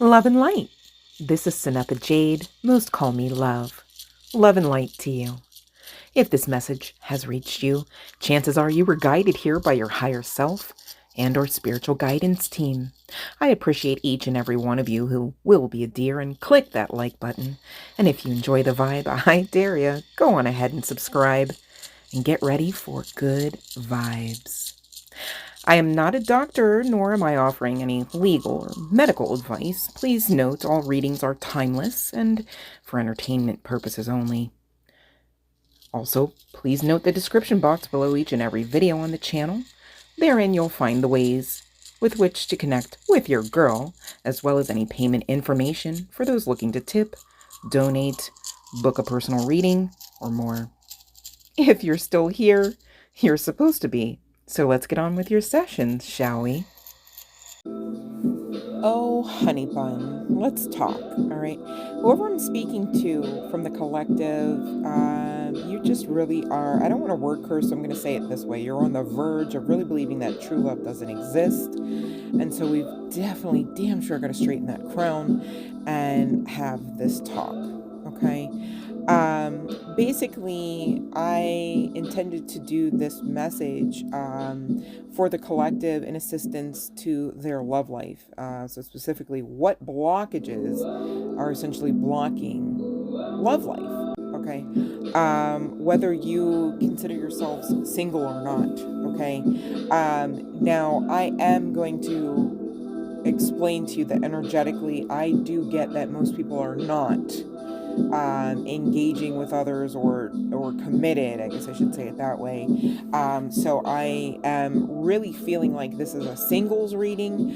Love and light. This is CYNETHA Jade. Most call me Love. Love and light to you. If this message has reached you, chances are you were guided here by your higher self and or spiritual guidance team. I appreciate each and every one of you who will be a dear and click that like button. And if you enjoy the vibe, I dare you, go on ahead and subscribe and get ready for good vibes. I am not a doctor, nor am I offering any legal or medical advice. Please note all readings are timeless and for entertainment purposes only. Also, please note the description box below each and every video on the channel. Therein you'll find the ways with which to connect with your girl, as well as any payment information for those looking to tip, donate, book a personal reading, or more. If you're still here, you're supposed to be. So let's get on with your sessions, shall we? Oh, honey bun, let's talk, all right? Whoever I'm speaking to from the collective, you just really are, I don't want to word curse, so I'm going to say it this way. You're on the verge of really believing that true love doesn't exist. And so we've definitely, damn sure, got to straighten that crown and have this talk, okay? Basically, I intended to do this message for the collective in assistance to their love life. So specifically, what blockages are essentially blocking love life, okay? Whether you consider yourselves single or not, okay? Now, I am going to explain to you that energetically, I do get that most people are not engaging with others or committed, I guess I should say it that way. So I am really feeling like this is a singles reading.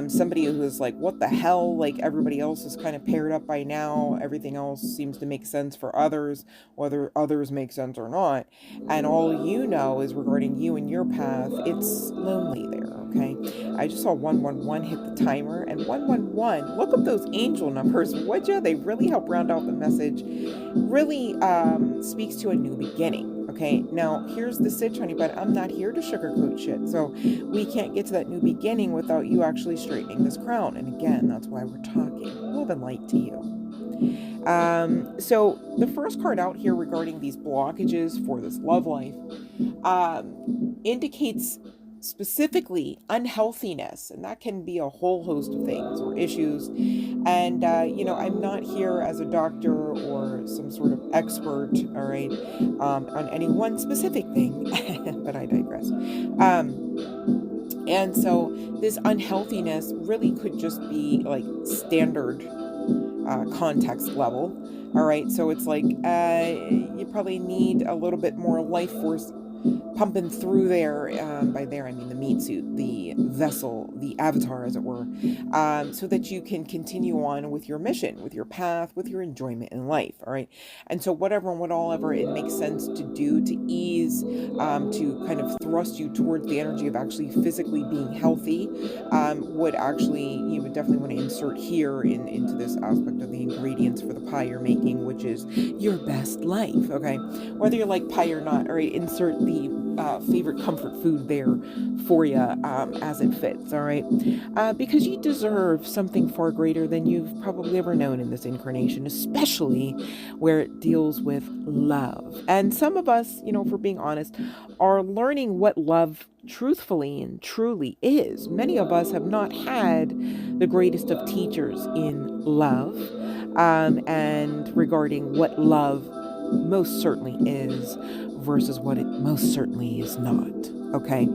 Somebody who is like, what the hell? Like everybody else is kind of paired up by now. Everything else seems to make sense for others, whether others make sense or not. And all you know is regarding you and your path, it's lonely there, okay? I just saw 111 hit the timer, and 111, look up those angel numbers, would you? They really help round out the message. Really speaks to a new beginning, okay? Now, here's the sitch, honey, but I'm not here to sugarcoat shit, so we can't get to that new beginning without you actually straightening this crown. And again, that's why we're talking. Love and light to you. So the first card out here regarding these blockages for this love life indicates specifically unhealthiness, and that can be a whole host of things or issues. And you know, I'm not here as a doctor or some sort of expert, all right, on any one specific thing, but I digress. And so this unhealthiness really could just be like standard context level, all right? So it's like you probably need a little bit more life force pumping through there. By there I mean the meat suit, the vessel, the avatar, as it were, so that you can continue on with your mission, with your path, with your enjoyment in life, all right? And so whatever and whatever it makes sense to do to ease, to kind of thrust you towards the energy of actually physically being healthy, would actually, you would definitely want to insert here into this aspect of the ingredients for the pie you're making, which is your best life, okay? Whether you like pie or not, all right, insert the favorite comfort food there for you as it fits, all right? Because you deserve something far greater than you've probably ever known in this incarnation, especially where it deals with love. And some of us, you know, if we're being honest, are learning what love truthfully and truly is. Many of us have not had the greatest of teachers in love, and regarding what love most certainly is versus what it most certainly is not, okay?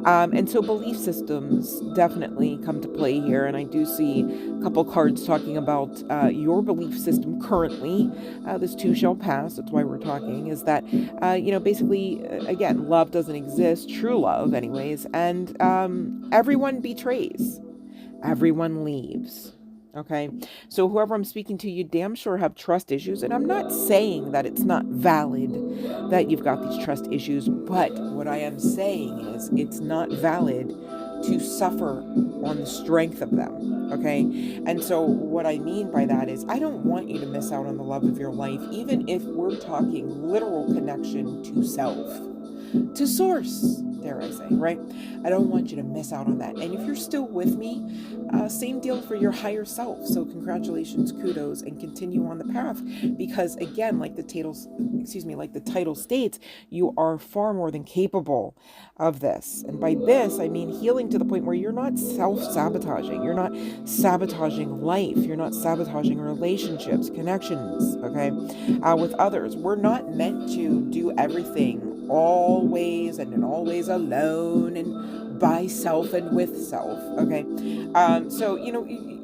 And so belief systems definitely come to play here, and I do see a couple cards talking about your belief system currently. This too shall pass, that's why we're talking, is that, you know, basically, again, love doesn't exist, true love anyways, and everyone betrays, everyone leaves, Okay. So whoever I'm speaking to, you damn sure have trust issues. And I'm not saying that it's not valid that you've got these trust issues, but what I am saying is it's not valid to suffer on the strength of them. Okay. And so what I mean by that is I don't want you to miss out on the love of your life, even if we're talking literal connection to self, to source, dare I say, right? I don't want you to miss out on that. And if you're still with me, same deal for your higher self. So congratulations, kudos, and continue on the path. Because again, like the title states, you are far more than capable of this. And by this, I mean healing to the point where you're not self-sabotaging. You're not sabotaging life. You're not sabotaging relationships, connections, okay, with others. We're not meant to do everything always and always alone and by self and with self. Okay. So,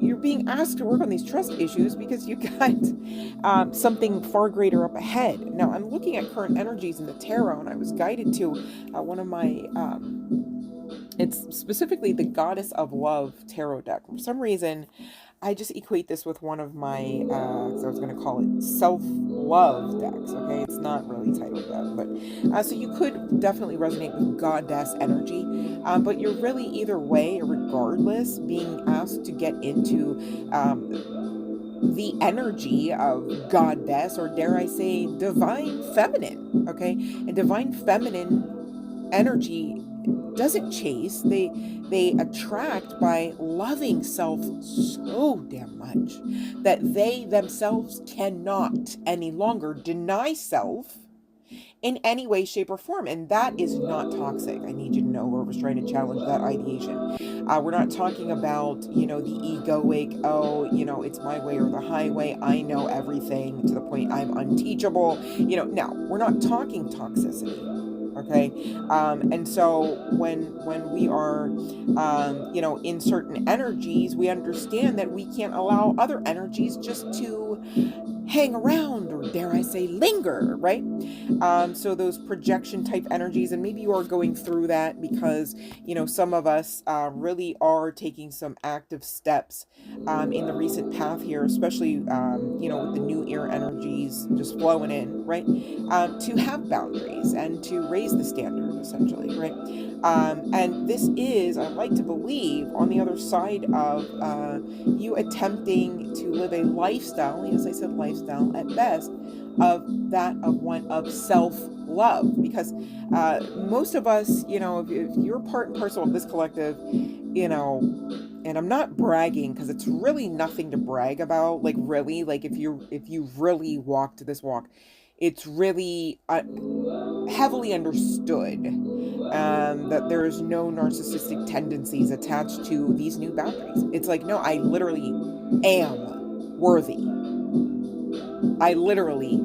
you're being asked to work on these trust issues because you got something far greater up ahead. Now, I'm looking at current energies in the tarot, and I was guided to one of my, it's specifically the Goddess of Love tarot deck. For some reason, I just equate this with one of my, so I was going to call it self-love decks, okay? It's not really titled that, but, so you could definitely resonate with goddess energy, but you're really either way, or regardless, being asked to get into, the energy of goddess, or dare I say, divine feminine, okay? And divine feminine energy doesn't chase, they attract by loving self so damn much that they themselves cannot any longer deny self in any way, shape, or form. And that is not toxic. I need you to know, whoever's trying to challenge that ideation. We're not talking about, the egoic, it's my way or the highway. I know everything to the point I'm unteachable. Now, we're not talking toxicity. Okay. And so when we are, in certain energies, we understand that we can't allow other energies just to hang around, or dare I say linger, right? So those projection type energies, and maybe you are going through that because, some of us really are taking some active steps in the recent path here, especially, with the new era energies just flowing in, right? To have boundaries and to raise the standard, essentially, right? And this is, I like to believe, on the other side of you attempting to live a lifestyle, yes, I said lifestyle at best, of one of self-love, because most of us, if you're part and parcel of this collective, and I'm not bragging because it's really nothing to brag about, like really, like if you really walked this walk, it's really heavily understood that there is no narcissistic tendencies attached to these new boundaries. It's like, no, I literally am worthy. I literally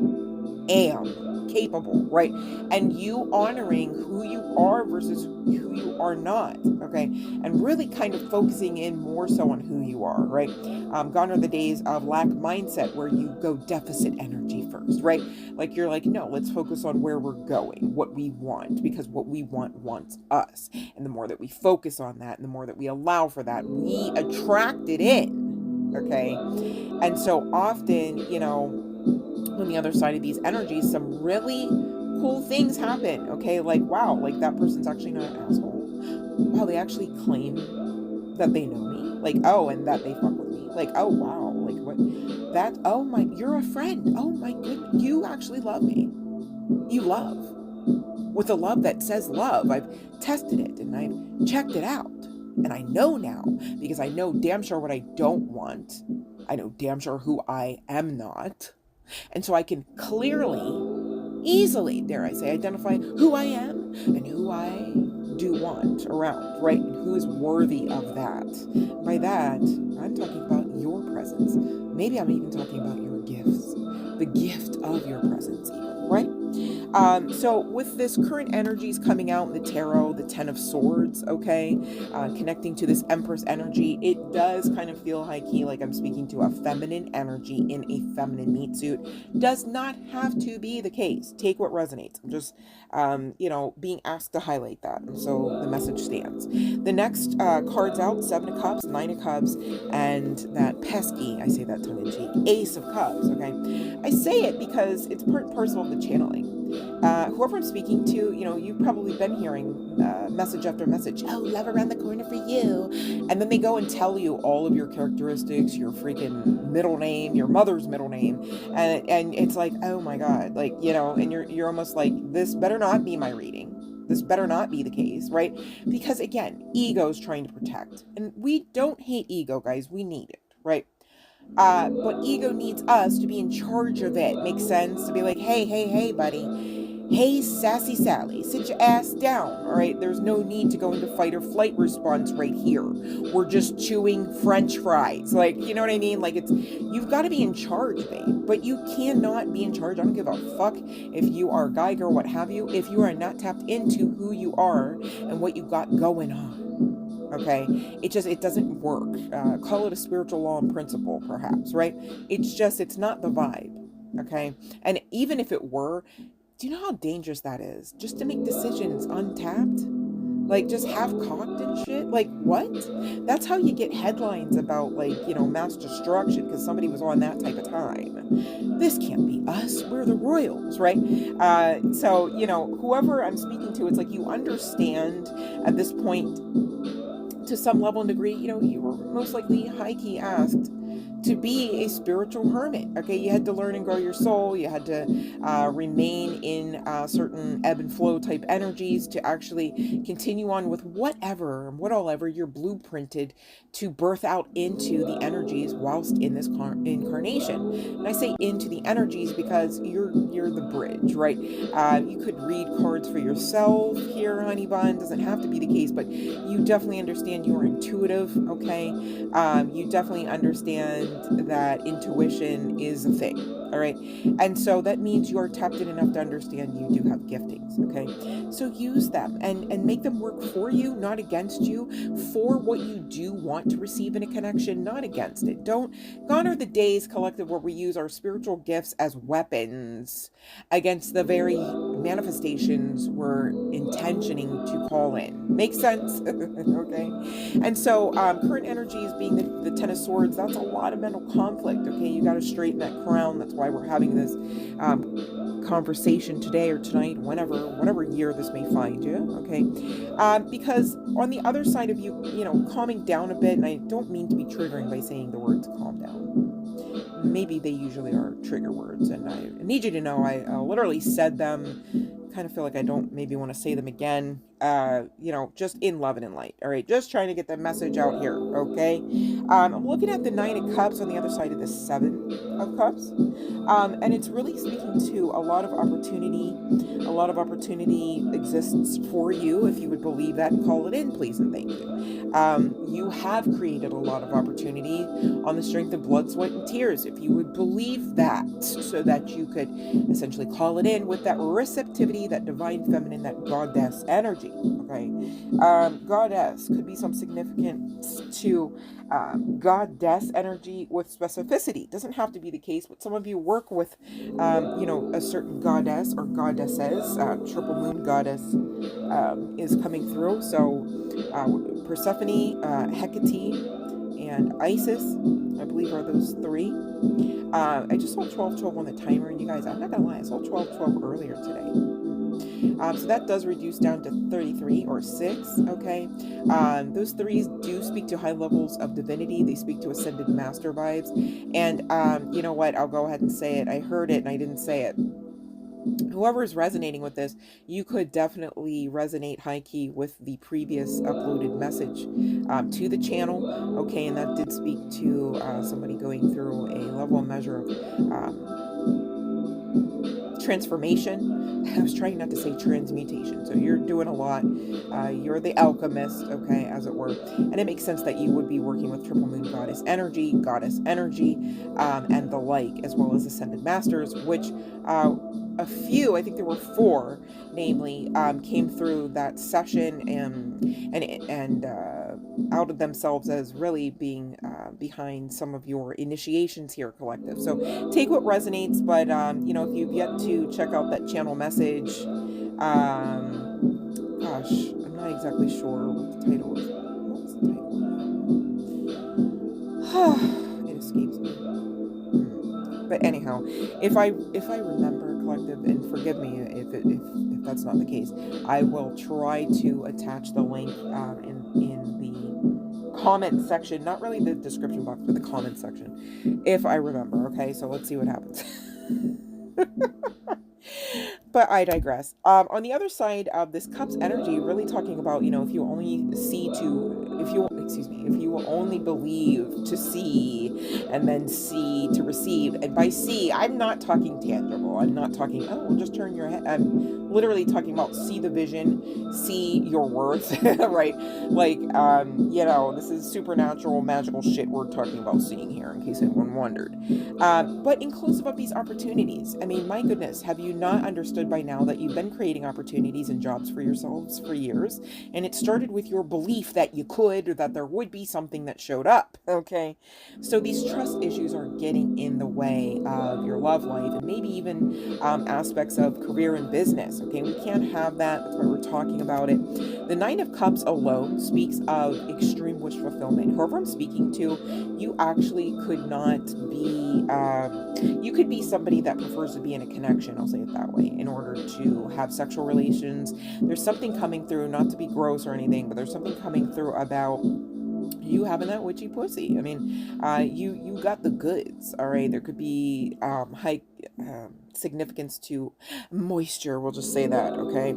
am capable, right? And you honoring who you are versus who you are not, okay? And really kind of focusing in more so on who you are, right? Gone are the days of lack mindset where you go deficit energy first, right? Like you're like, no, let's focus on where we're going, what we want, because what we want wants us. And the more that we focus on that, and the more that we allow for that, we attract it in, okay? And so often, on the other side of these energies, some really cool things happen, okay? Like, wow, like that person's actually not an asshole. Wow, they actually claim that they know me. Like, oh, and that they fuck with me. Like, oh, wow, like what? That, oh my, you're a friend. Oh my goodness, you actually love me. You love. With a love that says love. I've tested it and I've checked it out. And I know now, because I know damn sure what I don't want. I know damn sure who I am not. And so I can clearly, easily, dare I say, identify who I am and who I do want around, right? And who is worthy of that. By that, I'm talking about your presence. Maybe I'm even talking about your gifts. The gift of your presence even, right? So with this current energies coming out in the tarot, the Ten of Swords, okay, connecting to this Empress energy, it does kind of feel high key like I'm speaking to a feminine energy in a feminine meat suit. Does not have to be the case. Take what resonates. I'm just, being asked to highlight that, and so the message stands. The next cards out: Seven of Cups, Nine of Cups, and that pesky, I say that tongue in cheek, Ace of Cups. Okay, I say it because it's part and parcel of the channeling. Whoever I'm speaking to, you've probably been hearing message after message. Oh, love around the corner for you. And then they go and tell you all of your characteristics, your freaking middle name, your mother's middle name. And it's like, oh my God, like, and you're almost like, this better not be my reading. This better not be the case, right? Because again, ego's trying to protect. And we don't hate ego, guys. We need it, right? But ego needs us to be in charge of it. Makes sense? To be like, hey, buddy. Hey, sassy Sally, sit your ass down. All right, there's no need to go into fight or flight response right here. We're just chewing French fries. Like, you know what I mean? Like, you've got to be in charge, babe. But you cannot be in charge. I don't give a fuck if you are a guy, girl, what have you. If you are not tapped into who you are and what you got going on. Okay, it doesn't work. Call it a spiritual law and principle, perhaps, right? It's not the vibe. Okay, and even if it were, do you know how dangerous that is? Just to make decisions untapped, like just half cocked and shit. Like what? That's how you get headlines about mass destruction because somebody was on that type of time. This can't be us. We're the royals, right? So whoever I'm speaking to, it's like you understand at this point to some level and degree, you were most likely high-key asked to be a spiritual hermit. Okay, you had to learn and grow your soul. You had to remain in certain ebb and flow type energies to actually continue on with whatever you're blueprinted to birth out into the energies whilst in this incarnation. And I say into the energies because you're the bridge, right? You could read cards for yourself here, honey bun. Doesn't have to be the case, but you definitely understand you're intuitive. Okay, you definitely understand that intuition is a thing. All right, and so that means you are tapped in enough to understand you do have giftings. Okay, so use them and make them work for you, not against you, for what you do want to receive in a connection, not against it. Gone are the days, collective, where we use our spiritual gifts as weapons against the very manifestations we're intentioning to call in. Makes sense? Okay, and so current energies being the Ten of Swords, that's a lot of mental conflict. Okay, you got to straighten that crown. That's why we're having this conversation today or tonight, whatever year this may find you. Okay, because on the other side of you, calming down a bit, and I don't mean to be triggering by saying the words calm down. Maybe they usually are trigger words, and I need you to know I literally said them. Kind of feel like I don't maybe want to say them again, just in love and in light. All right, just trying to get the message out here. Okay, I'm looking at the Nine of Cups on the other side of the Seven of Cups, and it's really speaking to a lot of opportunity. A lot of opportunity exists for you if you would believe that and call it in, please and thank you. You have created a lot of opportunity on the strength of blood, sweat, and tears if you would believe that, so that you could essentially call it in with that receptivity, that divine feminine, that goddess energy. Okay, goddess could be some significance to goddess energy with specificity. Doesn't have to be the case, but some of you work with a certain goddess or goddesses. Triple moon goddess is coming through. So Persephone, Hecate, and Isis, I believe, are those three. I just saw 1212 on the timer, and you guys, I'm not gonna lie, I saw 1212 earlier today. So that does reduce down to 33 or 6, okay? Those threes do speak to high levels of divinity. They speak to ascended master vibes. And you know what? I'll go ahead and say it. I heard it and I didn't say it. Whoever is resonating with this, you could definitely resonate high key with the previous uploaded message to the channel, okay? And that did speak to somebody going through a level and measure of transformation. I was trying not to say transmutation. So you're doing a lot. You're the alchemist, okay, as it were. And it makes sense that you would be working with triple moon goddess energy, and the like, as well as ascended masters, which a few, I think there were 4, namely, came through that session and outed themselves as really being behind some of your initiations here, collective. So take what resonates, but if you've yet to check out that channel message, gosh, I'm not exactly sure what the title is. What was the title? It escapes me. But anyhow, if I remember, collective, and forgive me if that's not the case, I will try to attach the link in the comment section, not really the description box, but the comment section, if I remember. Okay, so let's see what happens. But I digress. On the other side of this cup's energy, really talking about, if you only if you will only believe to see, and then see to receive. And by see, I'm not talking tangible. I'm not talking, oh, well, just turn your head. I'm literally talking about see the vision, see your worth, right? Like, this is supernatural, magical shit we're talking about seeing here, in case anyone wondered. But inclusive of these opportunities. I mean, my goodness, have you not understood by now that you've been creating opportunities and jobs for yourselves for years? And it started with your belief that you could, or that there would be something that showed up, okay? So these trust issues are getting in the way of your love life, and maybe even aspects of career and business, okay? We can't have that. That's why we're talking about it. The Nine of Cups alone speaks of extreme wish fulfillment. Whoever I'm speaking to, you actually could not be, you could be somebody that prefers to be in a connection, I'll say it that way, in order to have sexual relations. There's something coming through, not to be gross or anything, but there's something coming through about you having that witchy pussy. I mean, you got the goods, all right? There could be high significance to moisture, we'll just say that, okay?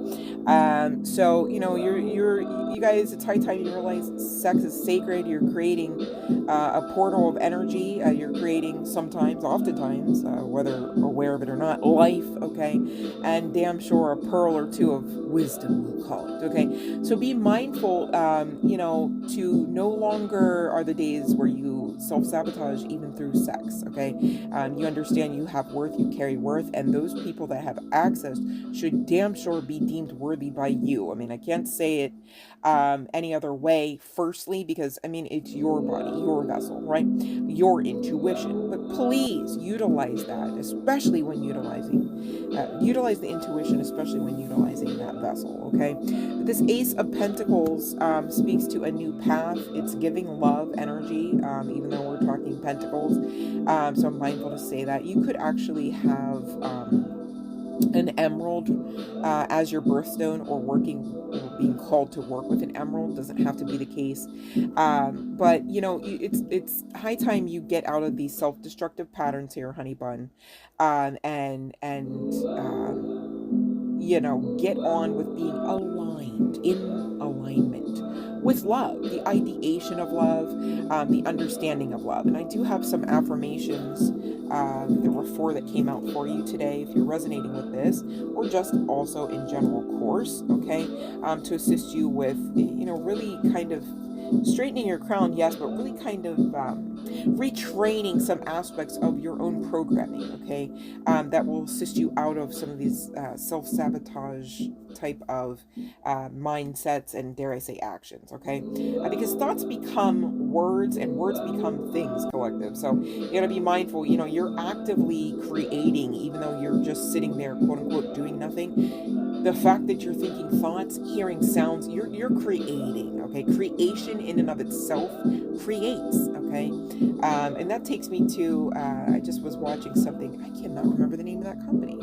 So you guys, it's high time you realize sex is sacred. You're creating a portal of energy. You're creating oftentimes, whether aware of it or not, life, okay? And damn sure a pearl or two of wisdom, we'll call it, okay? So be mindful, to no longer are the days where you self-sabotage even through sex, okay? You understand you have worth, you carry worth, and those people that have access should damn sure be deemed worthy by you. I mean, I can't say it any other way, firstly, because, I mean, it's your body, your vessel, right? Your intuition. But please utilize that, especially when utilize the intuition, especially when utilizing that vessel, okay? But this Ace of Pentacles speaks to a new path. It's giving love energy, even though we're talking pentacles. So I'm mindful to say that. You could actually have an emerald as your birthstone, or being called to work with an emerald. Doesn't have to be the case, but it's high time you get out of these self-destructive patterns here, honey bun, and get on with being aligned, in alignment with love, the ideation of love, the understanding of love. And I do have some affirmations. There were 4 that came out for you today, if you're resonating with this, or just also in general course, okay, to assist you with, really kind of straightening your crown, yes, but really kind of retraining some aspects of your own programming, okay, that will assist you out of some of these self-sabotage type of mindsets and, dare I say, actions, okay? Because thoughts become words, and words become things, collective. So you gotta be mindful, you're actively creating, even though you're just sitting there, quote unquote, doing nothing. The fact that you're thinking thoughts, hearing sounds, you're creating, okay? Creation in and of itself creates, okay? And that takes me to, I just was watching something, I cannot remember the name of that company.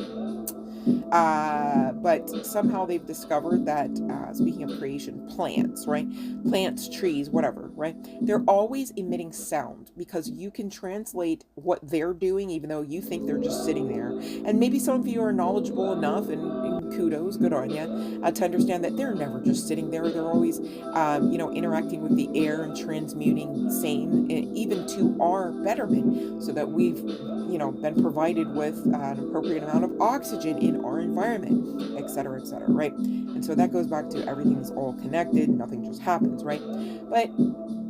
But somehow they've discovered that, speaking of creation, plants, right? Plants, trees, whatever, right? They're always emitting sound, because you can translate what they're doing, even though you think they're just sitting there. And maybe some of you are knowledgeable enough and kudos, good on you, to understand that they're never just sitting there. They're always, interacting with the air and transmuting same, even to our betterment, so that we've, been provided with an appropriate amount of oxygen in our environment, et cetera, right? And so that goes back to everything's all connected, nothing just happens, right? But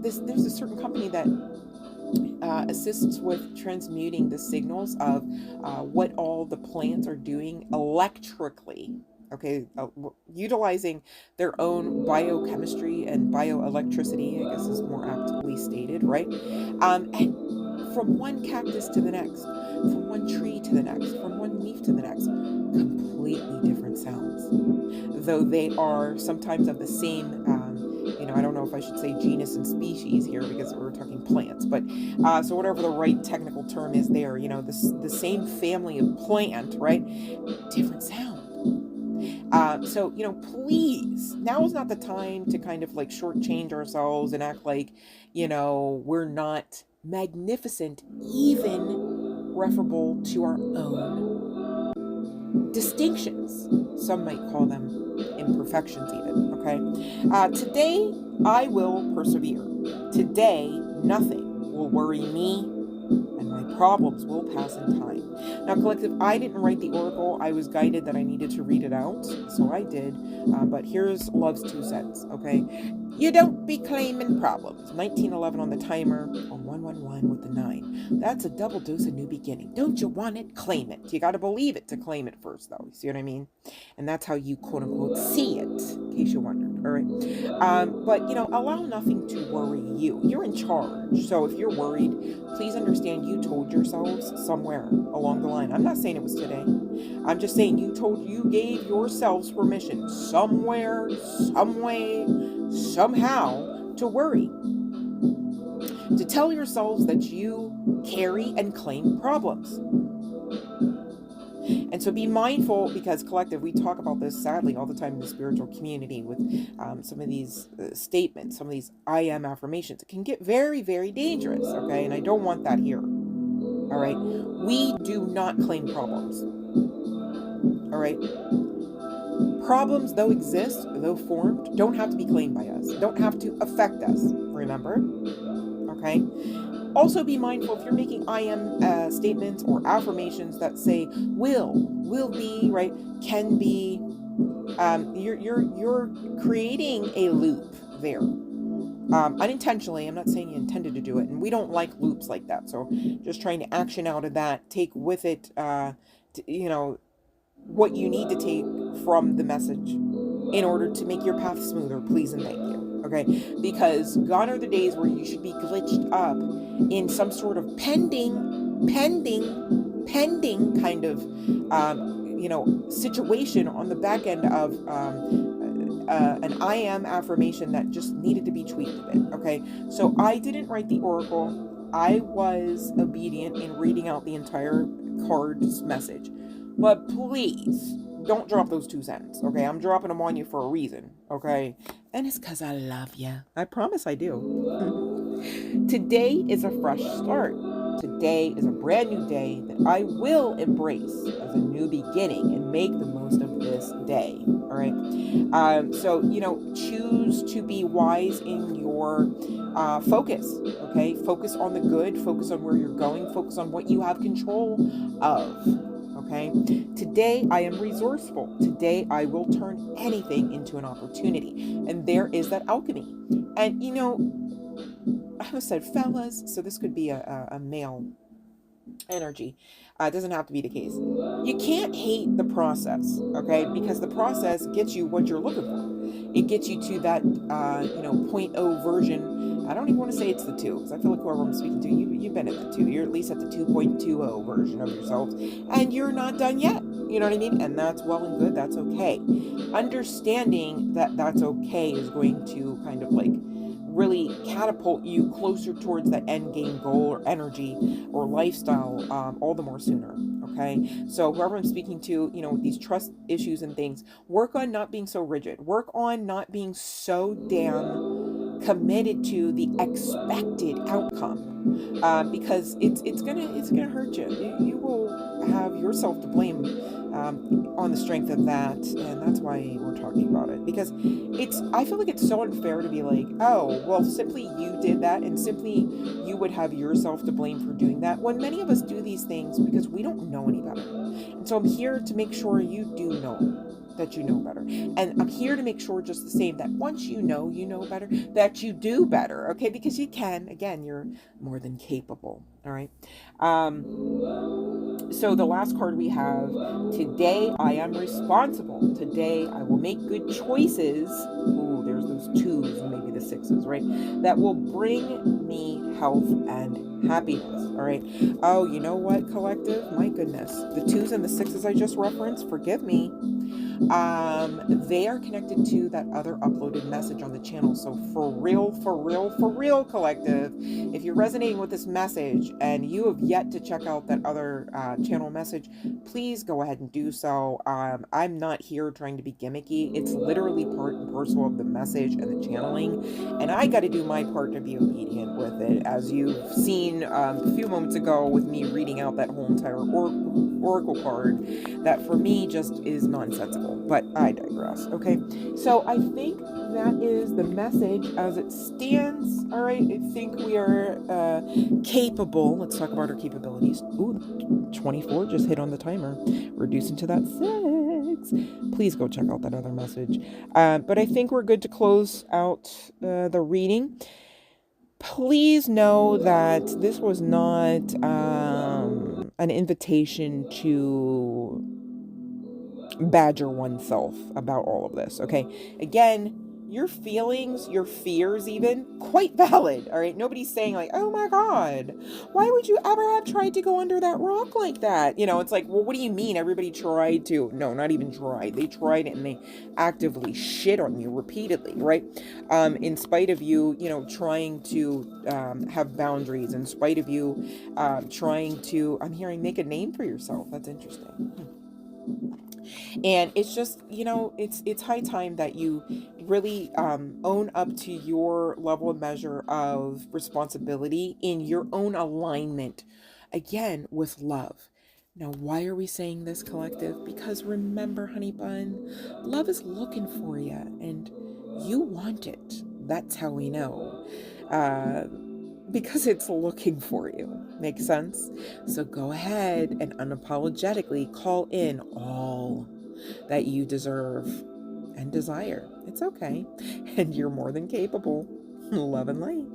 there's a certain company that assists with transmuting the signals of what all the plants are doing electrically. Okay, utilizing their own biochemistry and bioelectricity, I guess is more aptly stated, right? And from one cactus to the next, from one tree to the next, from one leaf to the next, completely different sounds. Though they are sometimes of the same, I don't know if I should say genus and species here because we're talking plants, but so whatever the right technical term is there, the same family of plant, right? Different sound. So, please, now is not the time to kind of like shortchange ourselves and act like, we're not magnificent, even referable to our own distinctions. Some might call them imperfections even, okay? Today, I will persevere. Today, nothing will worry me, and my problems will pass in time. Now, collective, I didn't write the oracle. I was guided that I needed to read it out, so I did. But here's Love's 2 cents, okay? You don't be claiming problems. 1911 on the timer, or 111 with the 9. That's a double dose of new beginning. Don't you want it? Claim it. You got to believe it to claim it first, though. You see what I mean? And that's how you, quote unquote, see it, in case you wondered, all right? But, allow nothing to worry you. You're in charge. So if you're worried, please understand you told yourselves somewhere along the line. I'm not saying it was today. I'm just saying you gave yourselves permission somewhere, some way, somehow to worry. To tell yourselves that you carry and claim problems. And so be mindful, because collective, we talk about this sadly all the time in the spiritual community with some of these statements, some of these I am affirmations. It can get very, very dangerous, okay? And I don't want that here, all right? We do not claim problems, all right? Problems, though exist, though formed, don't have to be claimed by us, don't have to affect us, remember, okay? Also be mindful if you're making I am statements or affirmations that say will be, right, can be, you're creating a loop there. Unintentionally. I'm not saying you intended to do it, and we don't like loops like that. So just trying to action out of that, take with it, what you need to take from the message in order to make your path smoother, please and thank you. Okay, because gone are the days where you should be glitched up in some sort of pending kind of, situation on the back end of an I am affirmation that just needed to be tweaked a bit. Okay, so I didn't write the oracle. I was obedient in reading out the entire card's message, but please don't drop those 2 cents, okay? I'm dropping them on you for a reason, okay? And it's because I love you. I promise I do. Today is a fresh start. Today is a brand new day that I will embrace as a new beginning and make the most of this day, all right? So, choose to be wise in your focus, okay? Focus on the good, focus on where you're going, focus on what you have control of. Okay. Today I am resourceful. Today I will turn anything into an opportunity. And there is that alchemy. And I almost said fellas, so this could be a male energy. It doesn't have to be the case. You can't hate the process, okay? Because the process gets you what you're looking for. It gets you to that, 0.0 version. I don't even want to say it's the 2, because I feel like whoever I'm speaking to, you've been at the 2. You're at least at the 2.20 version of yourselves, and you're not done yet. You know what I mean? And that's well and good. That's okay. Understanding that that's okay is going to kind of like really catapult you closer towards that end game goal or energy or lifestyle, all the more sooner. Okay, so whoever I'm speaking to, with these trust issues and things, work on not being so rigid. Work on not being so damn committed to the expected outcome, because it's gonna hurt you. You will have yourself to blame on the strength of that, and that's why we're talking about it. Because I feel like it's so unfair to be like, oh, well, simply you did that, and simply you would have yourself to blame for doing that, when many of us do these things because we don't know any better. And so I'm here to make sure you do know that you know better. And I'm here to make sure just the same that once you know better, that you do better, okay? Because you can. Again, you're more than capable, all right? So the last card we have, today I am responsible. Today I will make good choices. Ooh, there's those twos and maybe the sixes, right? That will bring me health and happiness, all right? Oh, you know what, collective? My goodness. The twos and the sixes I just referenced, forgive me. They are connected to that other uploaded message on the channel. So for real, collective, if you're resonating with this message and you have yet to check out that other channel message, please go ahead and do so. I'm not here trying to be gimmicky. It's literally part and parcel of the message and the channeling, and I got to do my part to be obedient with it, as you've seen a few moments ago with me reading out that whole entire oracle card that for me just is nonsensical, but I digress. Okay, so I think that is the message as it stands. All right, I think we are capable. Let's talk about our capabilities. Ooh, 24 just hit on the timer, reducing to that 6. Please go check out that other message. But I think we're good to close out the reading. Please know that this was not an invitation to badger oneself about all of this, okay? Again, your feelings, your fears even, quite valid, all right? Nobody's saying like, oh my God, why would you ever have tried to go under that rock like that? You know, it's like, well, what do you mean everybody tried to? No, not even tried. They tried it and they actively shit on you repeatedly, right? In spite of you, you know, trying to have boundaries, in spite of you trying to, I'm hearing, make a name for yourself. That's interesting. And it's just, you know, it's high time that you really own up to your level of measure of responsibility in your own alignment, again, with love. Now, why are we saying this, collective? Because remember, honey bun, love is looking for you and you want it. That's how we know. Because it's looking for you. Makes sense? So go ahead and unapologetically call in all that you deserve and desire. It's okay. And you're more than capable. Love and light.